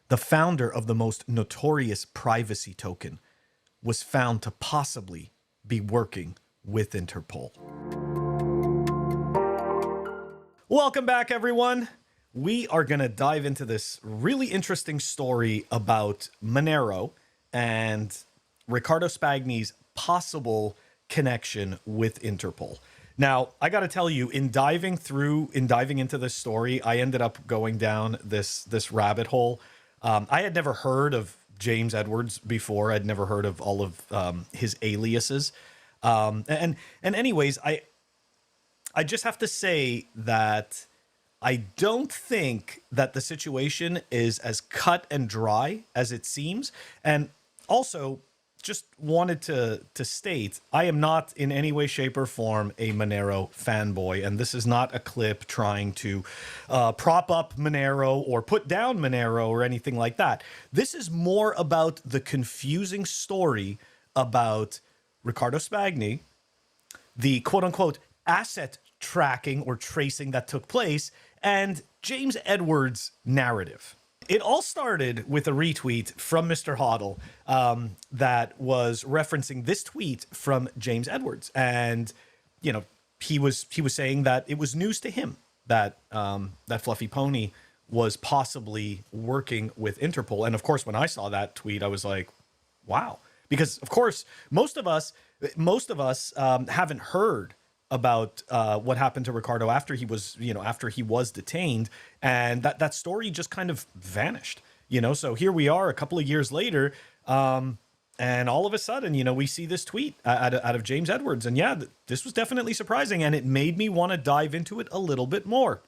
the founder of the most notorious privacy token, was found to possibly be working with Interpol. Welcome back, everyone. We are going to dive into this really interesting story about Monero and Riccardo Spagni's possible connection with Interpol. Now, I got to tell you, in diving into this story, I ended up going down this rabbit hole. I had never heard of James Edwards before. I'd never heard of all of his aliases. And anyways, I just have to say that I don't think that the situation is as cut and dry as it seems. And also, just wanted to state, I am not in any way, shape, or form a Monero fanboy, and this is not a clip trying to prop up Monero or put down Monero or anything like that. This is more about the confusing story about Riccardo Spagni, the quote-unquote asset tracking or tracing that took place, and James Edwards' narrative. It all started with a retweet from Mr. Hoddle that was referencing this tweet from James Edwards. And, you know, he was saying that it was news to him that that Fluffy Pony was possibly working with Interpol. And of course, when I saw that tweet, I was like, wow. Because of course, most of us haven't heard about what happened to Riccardo after he was detained, and that story just kind of vanished, so here we are a couple of years later, and all of a sudden, we see this tweet out of James Edwards, and yeah, this was definitely surprising, and it made me want to dive into it a little bit more.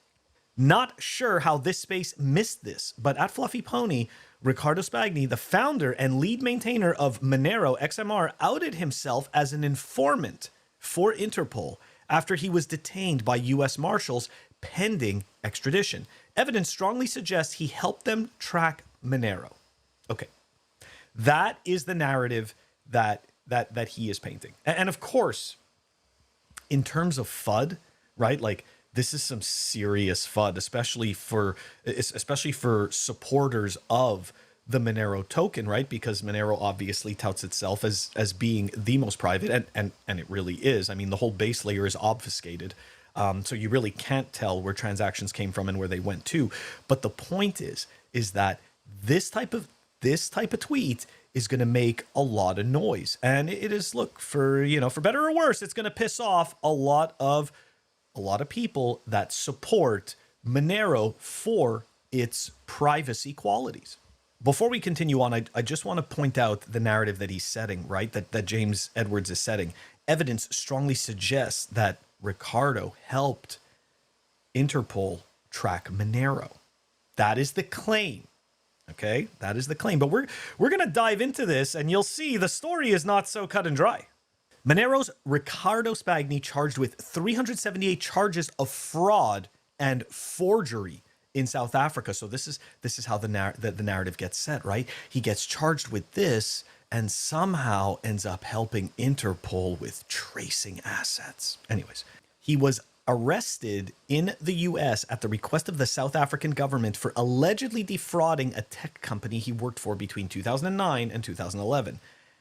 Not sure how this space missed this, but at Fluffy Pony, Riccardo Spagni, the founder and lead maintainer of Monero XMR, outed himself as an informant for Interpol after he was detained by U.S. Marshals pending extradition. Evidence strongly suggests he helped them track Monero. Okay, that is the narrative that he is painting. And of course, in terms of FUD, right? Like, this is some serious FUD, especially for supporters of the Monero token, right? Because Monero obviously touts itself as being the most private, and it really is. I mean, the whole base layer is obfuscated, so you really can't tell where transactions came from and where they went to. But the point is that this type of tweet is going to make a lot of noise, and it is, look, for better or worse, it's going to piss off a lot of people that support Monero for its privacy qualities. Before we continue on, I just want to point out the narrative that he's setting, right? That James Edwards is setting. Evidence strongly suggests that Riccardo helped Interpol track Monero. That is the claim. Okay? That is the claim. But we're going to dive into this, and you'll see the story is not so cut and dry. Monero's Riccardo Spagni charged with 378 charges of fraud and forgery in South Africa. So this is how the narrative gets set, right? He gets charged with this and somehow ends up helping Interpol with tracing assets. Anyways, he was arrested in the US at the request of the South African government for allegedly defrauding a tech company he worked for between 2009 and 2011.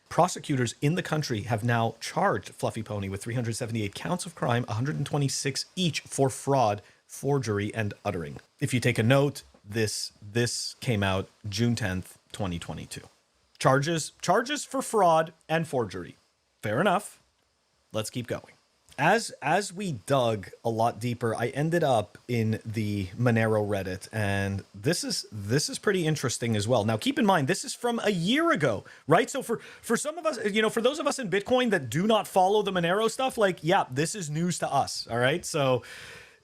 Prosecutors in the country have now charged Fluffy Pony with 378 counts of crime, 126 each for fraud, forgery, and uttering. If you take a note, this came out June 10th, 2022. Charges for fraud and forgery. Fair enough. Let's keep going. As we dug a lot deeper, I ended up in the Monero Reddit, and this is pretty interesting as well. Now, keep in mind, this is from a year ago, right? So for some of us, for those of us in Bitcoin that do not follow the Monero stuff, like, yeah, this is news to us, all right? So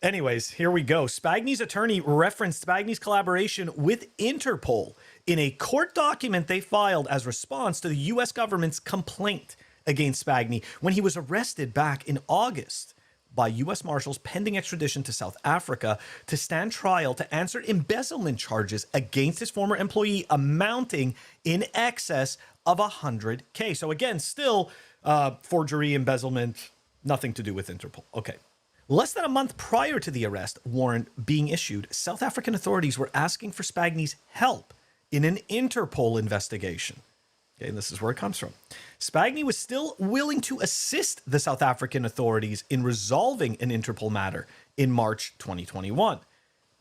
anyways, here we go. Spagni's attorney referenced Spagni's collaboration with Interpol in a court document they filed as response to the U.S. government's complaint against Spagni when he was arrested back in August by U.S. Marshals pending extradition to South Africa to stand trial to answer embezzlement charges against his former employee amounting in excess of $100K. So again, still forgery, embezzlement, nothing to do with Interpol. Okay. Less than a month prior to the arrest warrant being issued, South African authorities were asking for Spagni's help in an Interpol investigation. Okay, and this is where it comes from. Spagni was still willing to assist the South African authorities in resolving an Interpol matter in March 2021.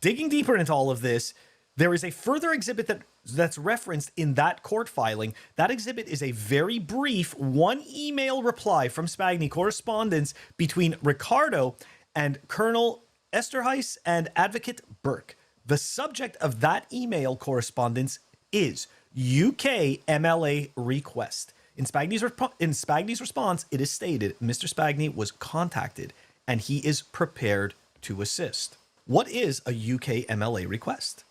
Digging deeper into all of this, there is a further exhibit that's referenced in that court filing. That exhibit is a very brief one-email reply from Spagni, correspondence between Ricardo and Colonel Esterhuis and Advocate Burke. The subject of that email correspondence is UK MLA request. In Spagni's response, it is stated Mr. Spagni was contacted and he is prepared to assist. What is a UK MLA request?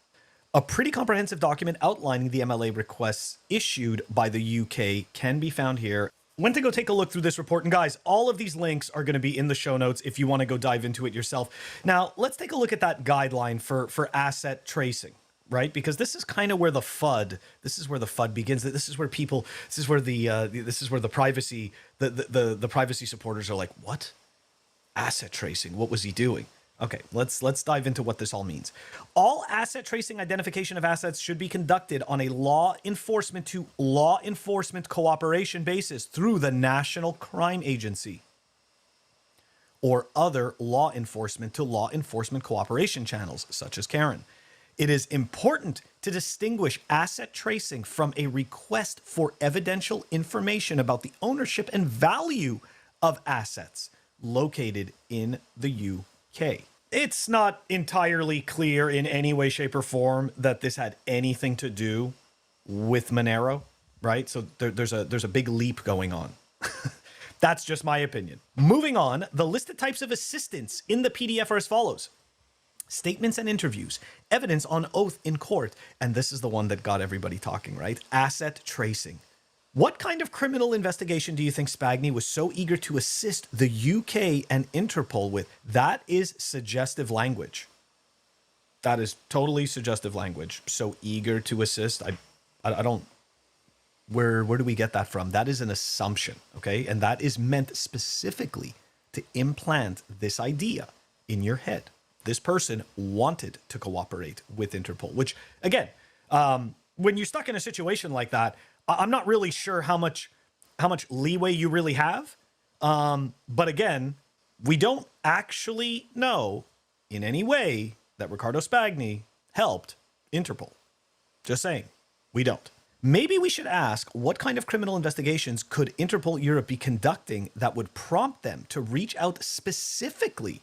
A pretty comprehensive document outlining the MLA requests issued by the UK can be found here. Went to go take a look through this report, and guys, all of these links are going to be in the show notes if you want to go dive into it yourself. Now, let's take a look at that guideline for asset tracing, right? Because this is kind of where the FUD begins. This is where the privacy supporters are like, what? Asset tracing? What was he doing? Okay, let's dive into what this all means. All asset tracing identification of assets should be conducted on a law enforcement to law enforcement cooperation basis through the National Crime Agency or other law enforcement to law enforcement cooperation channels, such as Karen. It is important to distinguish asset tracing from a request for evidential information about the ownership and value of assets located in the UK. It's not entirely clear in any way, shape, or form that this had anything to do with Monero, right? So there's a big leap going on. That's just my opinion. Moving on, the listed types of assistance in the PDF are as follows: statements and interviews, evidence on oath in court, and this is the one that got everybody talking, right? Asset tracing. What kind of criminal investigation do you think Spagni was so eager to assist the UK and Interpol with? That is suggestive language. That is totally suggestive language. So eager to assist. I don't, where do we get that from? That is an assumption, okay? And that is meant specifically to implant this idea in your head. This person wanted to cooperate with Interpol, which again, when you're stuck in a situation like that, I'm not really sure how much leeway you really have. But again, we don't actually know in any way that Ricardo Spagni helped Interpol. Just saying, we don't. Maybe we should ask, what kind of criminal investigations could Interpol Europe be conducting that would prompt them to reach out specifically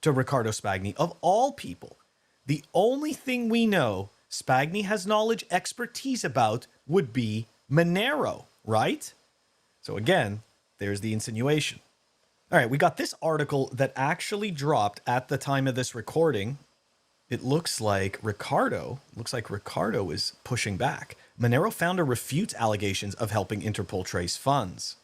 to Ricardo Spagni of all people? The only thing we know Spagni has knowledge, expertise about would be Monero, right? So again, there's the insinuation. All right, we got this article that actually dropped at the time of this recording. It looks like Ricardo is pushing back. Monero founder refutes allegations of helping Interpol trace funds.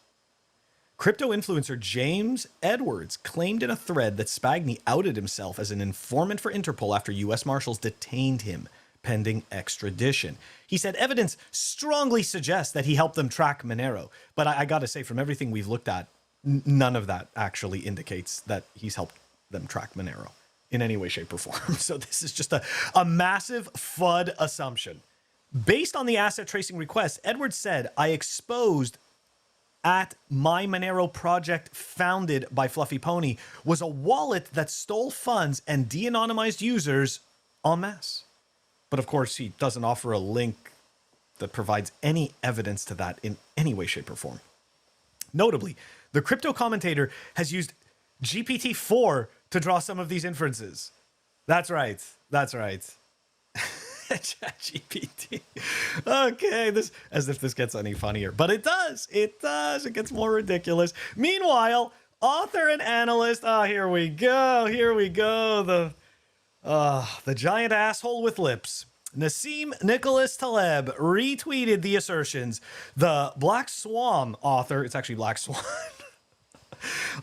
Crypto influencer James Edwards claimed in a thread that Spagni outed himself as an informant for Interpol after U.S. Marshals detained him pending extradition. He said evidence strongly suggests that he helped them track Monero. But I got to say, from everything we've looked at, none of that actually indicates that he's helped them track Monero in any way, shape, or form. So this is just a massive FUD assumption. Based on the asset tracing request, Edwards said, I exposed at my Monero project founded by Fluffy Pony was a wallet that stole funds and de-anonymized users en masse. But of course, he doesn't offer a link that provides any evidence to that in any way, shape, or form. Notably, the crypto commentator has used GPT-4 to draw some of these inferences. That's right. ChatGPT. Okay, this as if this gets any funnier, but it does. It gets more ridiculous. Meanwhile, author and analyst. Here we go. The giant asshole with lips. Nassim Nicholas Taleb retweeted the assertions. The Black Swan author, it's actually Black Swan,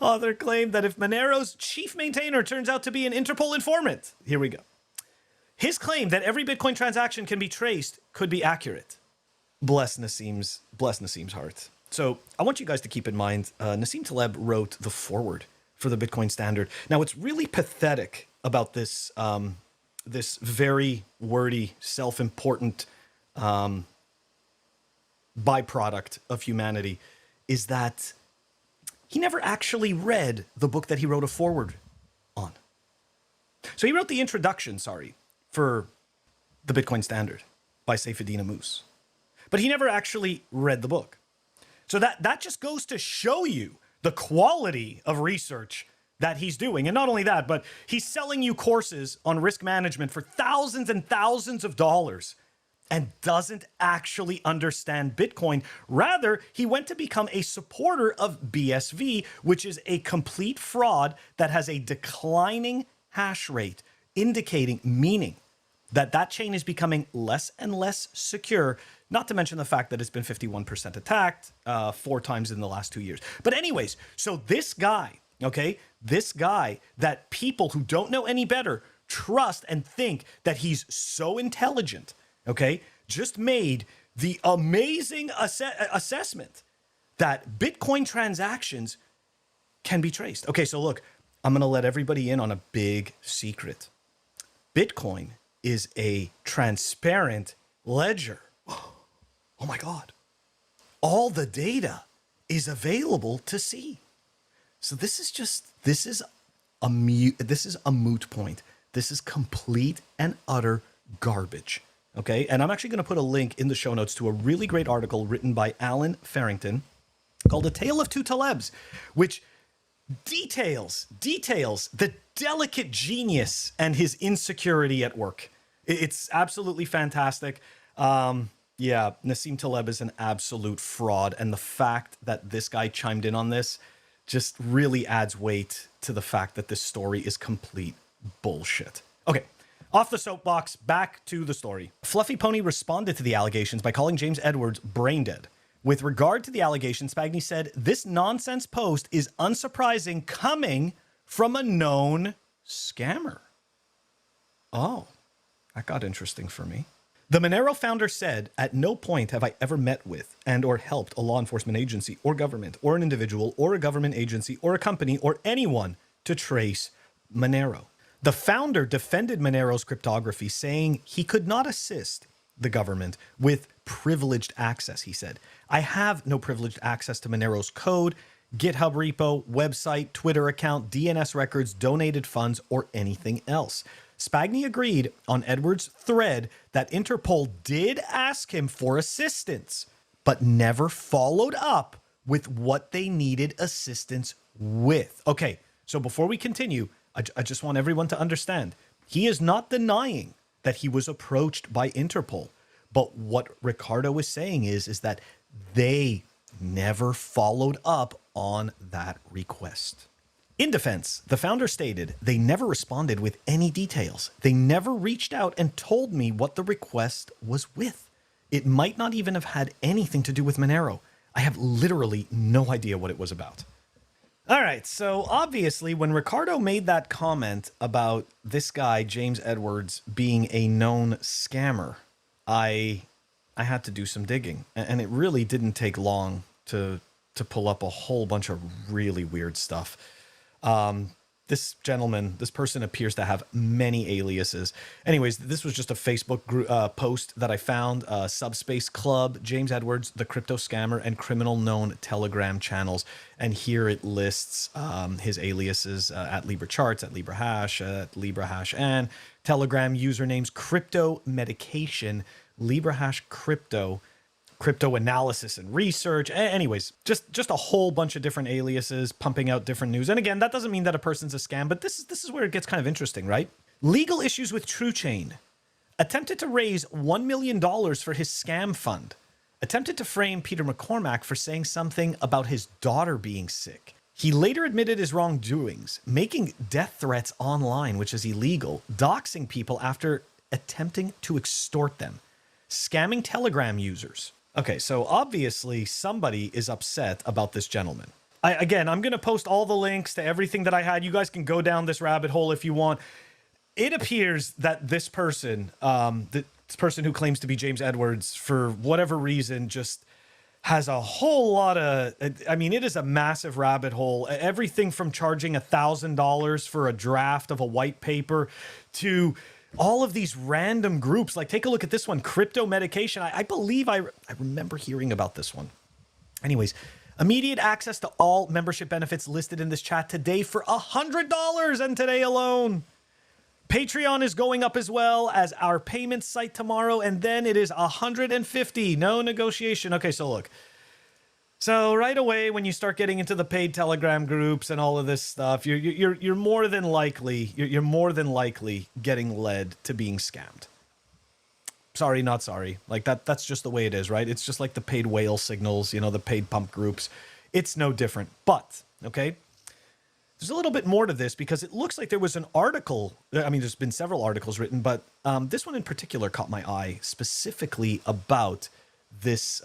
author claimed that if Monero's chief maintainer turns out to be an Interpol informant, here we go. His claim that every Bitcoin transaction can be traced could be accurate. Bless Nassim's heart. So I want you guys to keep in mind, Nassim Taleb wrote the foreword for the Bitcoin Standard. Now, what's really pathetic about this, this very wordy, self-important byproduct of humanity is that he never actually read the book that he wrote a foreword on. So he wrote the introduction, for the Bitcoin Standard by Saifedean Ammous. But he never actually read the book. So that just goes to show you the quality of research that he's doing. And not only that, but he's selling you courses on risk management for thousands and thousands of dollars and doesn't actually understand Bitcoin. Rather, he went to become a supporter of BSV, which is a complete fraud that has a declining hash rate, meaning that chain is becoming less and less secure, not to mention the fact that it's been 51% attacked 4 times in the last 2 years. But anyways, so this guy, that people who don't know any better trust and think that he's so intelligent, just made the amazing assessment that Bitcoin transactions can be traced. Okay, so look, I'm going to let everybody in on a big secret. Bitcoin is a transparent ledger. Oh my God. All the data is available to see. So this is a moot point. This is complete and utter garbage. Okay. And I'm actually going to put a link in the show notes to a really great article written by Alan Farrington called A Tale of Two Talebs, which details the delicate genius and his insecurity at work. It's absolutely fantastic. Yeah, Nassim Taleb is an absolute fraud. And the fact that this guy chimed in on this just really adds weight to the fact that this story is complete bullshit. Okay, off the soapbox, back to the story. Fluffy Pony responded to the allegations by calling James Edwards brain dead. With regard to the allegations, Spagni said, "This nonsense post is unsurprising coming from a known scammer." Oh, that got interesting for me. The Monero founder said, "At no point have I ever met with and or helped a law enforcement agency or government or an individual or a government agency or a company or anyone to trace Monero." The founder defended Monero's cryptography, saying he could not assist the government with privileged access, he said. "I have no privileged access to Monero's code, GitHub repo, website, Twitter account, DNS records, donated funds, or anything else." Spagni agreed on Edwards' thread that Interpol did ask him for assistance, but never followed up with what they needed assistance with. Okay, so before we continue, I just want everyone to understand, he is not denying that he was approached by Interpol. But what Ricardo is saying is that they never followed up on that request. In defense, the founder stated, "They never responded with any details. They never reached out and told me what the request was with. It might not even have had anything to do with Monero. I have literally no idea what it was about." All right, so obviously when Ricardo made that comment about this guy, James Edwards, being a known scammer, I had to do some digging. And it really didn't take long to pull up a whole bunch of really weird stuff. This person appears to have many aliases. Anyways, this was just a Facebook post that I found. Subspace Club, James Edwards, the crypto scammer, and criminal known Telegram channels. And here it lists his aliases at LibraCharts, at LibraHash, at LibraHash, and Telegram usernames Crypto Medication, LibraHash Crypto analysis and research. Anyways, just a whole bunch of different aliases pumping out different news. And again, that doesn't mean that a person's a scam, but this is where it gets kind of interesting, right? Legal issues with TrueChain. Attempted to raise $1 million for his scam fund. Attempted to frame Peter McCormack for saying something about his daughter being sick. He later admitted his wrongdoings, making death threats online, which is illegal, doxing people after attempting to extort them, scamming Telegram users. Okay, so obviously somebody is upset about this gentleman. I'm going to post all the links to everything that I had. You guys can go down this rabbit hole if you want. It appears that this person, who claims to be James Edwards, for whatever reason, just has a whole lot of, it is a massive rabbit hole. Everything from charging $1,000 for a draft of a white paper to All of these random groups, like take a look at this one, crypto medication. I believe I remember hearing about this one. Anyways, immediate access to all membership benefits listed in this chat today for $100 and today alone. Patreon is going up as well as our payment site tomorrow, and then it is $150. No negotiation. Okay, so look. So right away, when you start getting into the paid Telegram groups and all of this stuff, you're more than likely getting led to being scammed. Sorry, not sorry. Like that's just the way it is, right? It's just like the paid whale signals, the paid pump groups. It's no different. But okay, there's a little bit more to this because it looks like there was an article. I mean, there's been several articles written, but this one in particular caught my eye specifically about this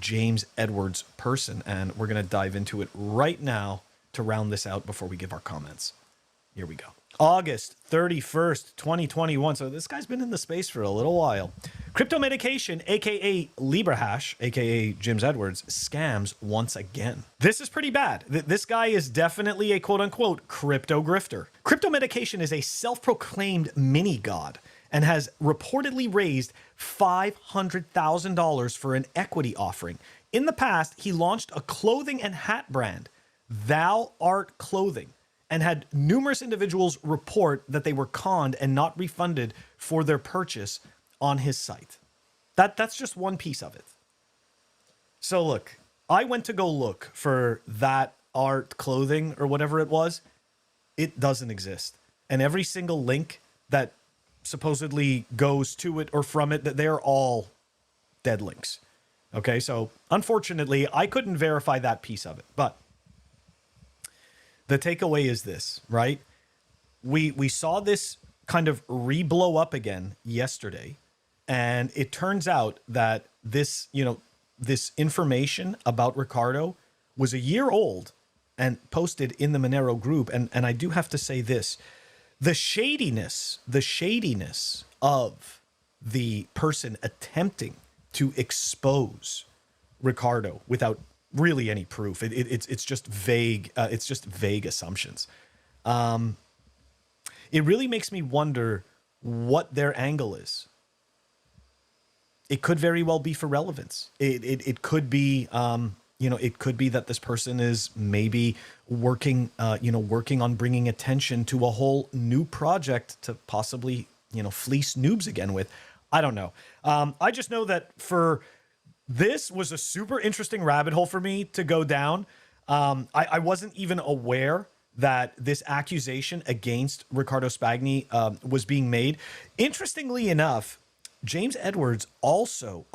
James Edwards person, and we're going to dive into it right now to round this out before we give our comments. Here we go. August 31st, 2021. So this guy's been in the space for a little while. Crypto medication, aka LibraHash, aka James Edwards, scams once again. This is pretty bad. This guy is definitely a quote-unquote crypto grifter. Crypto medication is a self-proclaimed mini god and has reportedly raised $500,000 for an equity offering. In the past, he launched a clothing and hat brand, Thou Art Clothing, and had numerous individuals report that they were conned and not refunded for their purchase on his site. That's just one piece of it. So look, I went to go look for That Art Clothing or whatever it was. It doesn't exist. And every single link that supposedly goes to it or from it, that they're all dead links. Okay, so unfortunately, I couldn't verify that piece of it. But the takeaway is this, right? We saw this kind of re-blow up again yesterday, and it turns out that this information about Ricardo was a year old and posted in the Monero group. And I do have to say this. The shadiness of the person attempting to expose Ricardo without really any proof. It's just vague. It's just vague assumptions. It really makes me wonder what their angle is. It could very well be for relevance. It could be, it could be that this person is maybe working on bringing attention to a whole new project to possibly, fleece noobs again with. I don't know. I just know that this was a super interesting rabbit hole for me to go down. I wasn't even aware that this accusation against Riccardo Spagni was being made. Interestingly enough, James Edwards also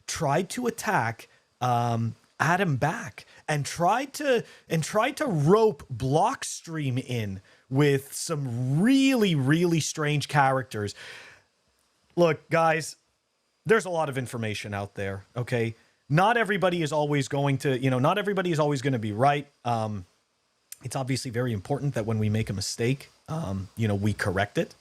tried to attack Adam Back and tried to rope Blockstream in with some really, really strange characters. Look, guys, there's a lot of information out there, okay? Not everybody is always going to, not everybody is always going to be right. It's obviously very important that when we make a mistake, we correct it,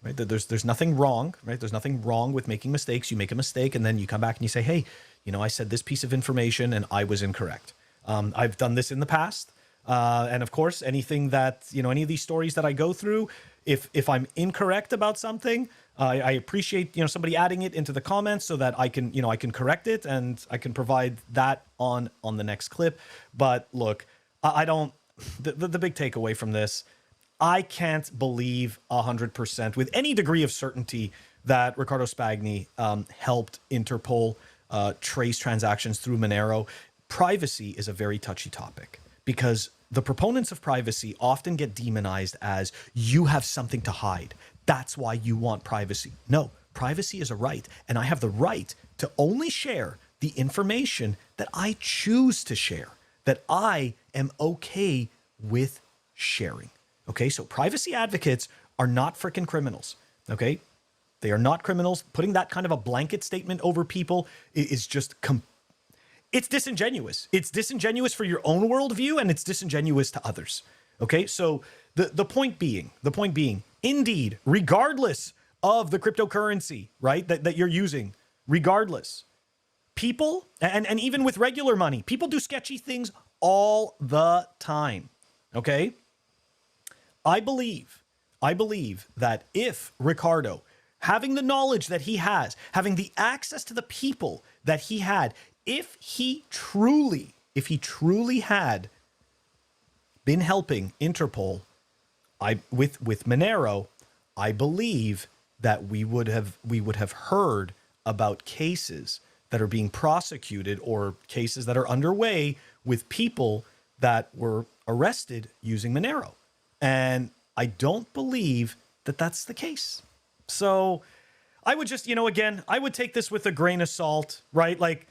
right? That there's nothing wrong, right? There's nothing wrong with making mistakes. You make a mistake and then you come back and you say, hey, I said this piece of information and I was incorrect. I've done this in the past. And of course, anything that, any of these stories that I go through, if I'm incorrect about something, I appreciate, somebody adding it into the comments so that I can correct it and I can provide that on the next clip. But look, I don't, the big takeaway from this, I can't believe 100% with any degree of certainty that Riccardo Spagni helped Interpol trace transactions through Monero. Privacy is a very touchy topic because the proponents of privacy often get demonized as you have something to hide. That's why you want privacy. No, privacy is a right, and I have the right to only share the information that I choose to share, that I am okay with sharing. Okay, so privacy advocates are not freaking criminals. Okay, they are not criminals. Putting that kind of a blanket statement over people is just it's disingenuous. It's disingenuous for your own worldview, and it's disingenuous to others. Okay, so the point being, indeed, regardless of the cryptocurrency, right, that you're using, regardless, people, and even with regular money, people do sketchy things all the time. Okay, I believe I believe that if Ricardo, having the knowledge that he has, having the access to the people that he had, if he truly had been helping Interpol, with Monero, I believe that we would have heard about cases that are being prosecuted or cases that are underway with people that were arrested using Monero. And I don't believe that that's the case. So I would just, again, I would take this with a grain of salt, right? Like,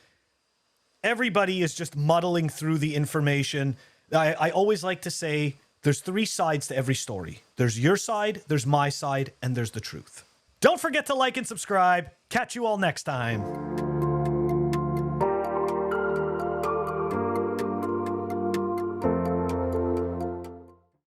everybody is just muddling through the information. I always like to say there's 3 sides to every story. There's your side, there's my side, and there's the truth. Don't forget to like and subscribe. Catch you all next time.